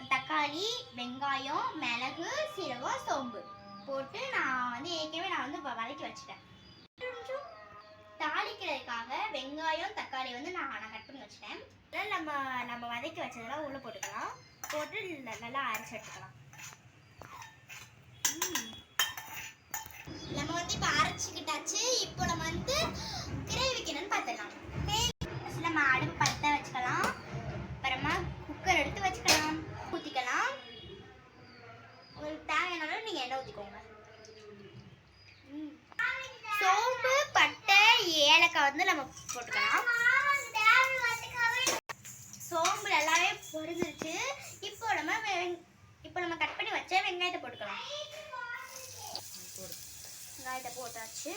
தக்காளி, வெங்காயம், மிளகு, சீரகம், சோம்பு போட்டு நான் ஏற்கனவே வதக்கி வச்சுட்டேன். தாளிக்கிறதுக்காக வெங்காயம், தக்காளி நான் கட் பண்ணி வச்சுட்டேன். நம்ம வதக்கி வச்சதெல்லாம் உள்ள போட்டுக்கலாம். போட்டு நல்லா அரைச்சி எடுத்துக்கலாம். நம்ம இப்போ அரைச்சிக்கிட்டாச்சு. இப்போ நம்ம கிரேவி வைக்கணும்னு பார்த்துடலாம். நம்ம அடுப்பு பற்ற வச்சுக்கலாம். அப்புறமா குக்கர் எடுத்து வச்சுக்கலாம். ஊற்றிக்கலாம். உங்களுக்கு தேவையான நீங்கள் எண்ணெய் ஊற்றிக்கோங்க. சோம்பு, பட்டை, ஏலக்காய் நம்ம போட்டுக்கலாம். சோம்பு நல்லாவே பொரிஞ்சிருச்சு. இப்போ நம்ம கட் பண்ணி வச்ச வெங்காயத்தை போட்டுக்கலாம். வெங்காயத்தை போட்டாச்சு.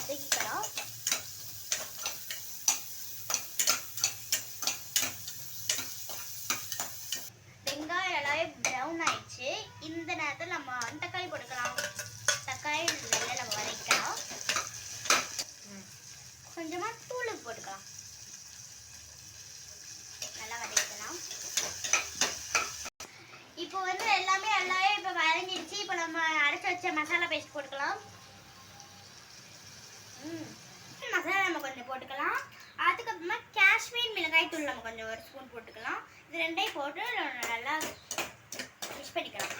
வதக்கிக்கலாம். வெங்காயம் நல்லாவே ப்ரௌன் ஆயிடுச்சு. இந்த நேரத்தில் நம்ம தக்காளி போட்டுக்கலாம். தக்காளி நல்லா நம்ம வதக்கலாம். கொஞ்சமா தூள் போட்டுக்கலாம். நல்லா வதக்கலாம். இப்போ எல்லாமே நல்லாவே இப்போ வதங்கிடுச்சு. இப்போ நம்ம அரைச்சி வச்ச மசாலா பேஸ்ட் போட்டுக்கலாம். மசாலா நம்ம கொஞ்சம் போட்டுக்கலாம். அதுக்கப்புறமா காஷ்மீர் மிளகாய் தூள் நம்ம கொஞ்சம் ஒரு ஸ்பூன் போட்டுக்கலாம். இது ரெண்டையும் போட்டு நல்லா மிக்ஸ் பண்ணிக்கலாம்.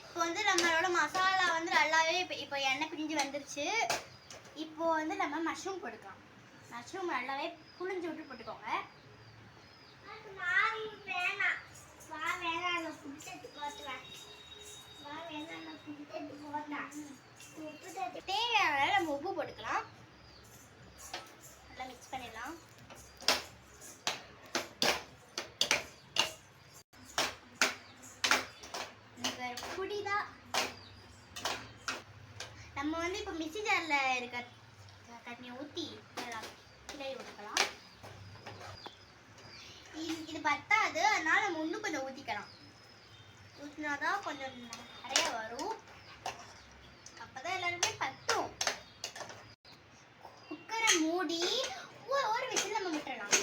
இப்போ நம்மளோட மசாலா நல்லாவே இப்போ எண்ணெய் பிரிஞ்சு வந்துருச்சு. இப்போ நம்ம மஷ்ரூம் போட்டுக்கலாம். மஷ்ரூம் நல்லாவே புளிஞ்சு விட்டு போட்டுக்கோங்க. தேவையான நம்ம உப்பு போட்டுக்கலாம். நல்லா மிக்ஸ் பண்ணிடலாம். புடிதான் நம்ம இப்போ மிக்ஸி ஜார்ல இருக்க தண்ணியை ஊற்றி கிளறி விட்டுக்கலாம். இது பத்தாது, அதனால நம்ம இன்னும் கொஞ்சம் ஊற்றிக்கலாம். ஊற்றினாதான் கொஞ்சம் நிறைய வரும். அப்பதான் எல்லாருமே பத்தும். குக்கரை மூடி ஒரு விசில் நம்ம விட்டுறலாம்.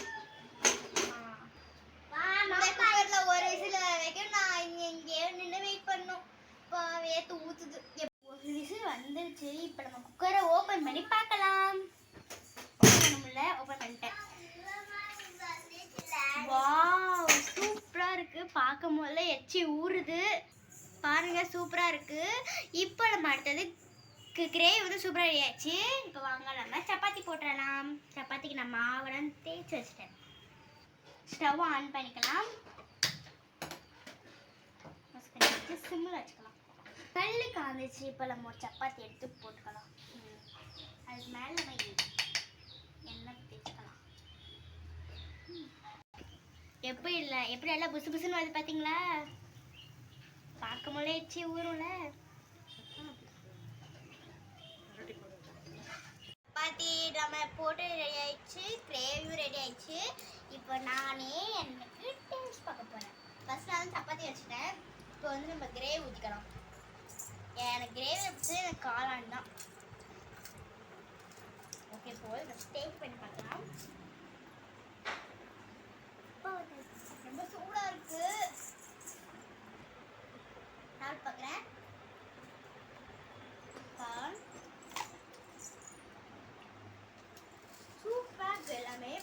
குக்கர்ல ஒரு விசில் வைக்க நான் இங்கே நின்று வெயிட் பண்ணும். இப்போ வேத்து ஊத்துது. ஒரு விசில் வந்துருச்சு. இப்போ நம்ம குக்கரை ஓப்பன் பண்ணி பார்க்கலாம். ஓப்பன் பண்ணிட்டேன். வாவ், சூப்பரா இருக்கு. பார்க்கும் போது எச்சி ஊறுது. பாருங்க, சூப்பரா இருக்கு. இப்போ நம்ம அடுத்தது கிரேவி சூப்பரா ரெடி ஆயிடுச்சு. இப்போ வாங்க நம்ம சப்பாத்தி போட்டுடலாம். சப்பாத்திக்கு நான் மாவுடன் தேய்ச்சி வச்சுட்டேன். ஸ்டவ் ஆன் பண்ணிக்கலாம். சிம்மில் வச்சுக்கலாம். கல்லு காந்துச்சு. இப்போ நம்ம ஒரு சப்பாத்தி எடுத்து போட்டுக்கலாம். அதுக்கு மேலே நம்ம எண்ணெய் தேய்ச்சிக்கலாம். எப்படி எல்லாம் புசு புசுன்னு வருது பார்த்தீங்களா? பார்க்கும் போதே எச்சி ஊரும்ல. சப்பாத்தி நம்ம போட்டு ரெடி ஆயிடுச்சு. கிரேவியும் ரெடி ஆயிடுச்சு. இப்போ நானே எனக்கு டேஸ்ட் பார்க்க போகிறேன். ஃபர்ஸ்ட் நான் சப்பாத்தி வச்சுட்டேன். இப்போ நம்ம கிரேவி ஊற்றிக்கலாம். எனக்கு கிரேவி வச்சு எனக்கு காளான் தான். ஓகே, போல் டேஸ்ட் பண்ணி பார்க்கலாம். ரொம்ப சூடா இருக்கு. நான் பார்க்குறேன். சூப்பரா இருக்கு எல்லாமே.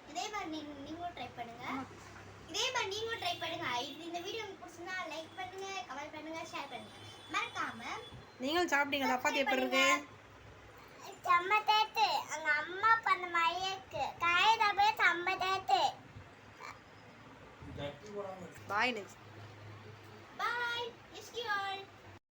இதே மாதிரி நீங்களும் ட்ரை பண்ணுங்க. இந்த வீடியோ உங்களுக்கு பிடிச்சிருந்தா லைக் பண்ணுங்க, கமெண்ட் பண்ணுங்க, ஷேர் பண்ணுங்க. மறக்காம நீங்களும் சாப்பிட்டீங்க. சப்பாத்தி எப்படி இருக்கு? செம்ம டேஸ்ட். அங்க அம்மா பண்ண மாதிரியே இருக்கு. காயதாவே செம்ம taste. Bye next. Bye. Miss you all.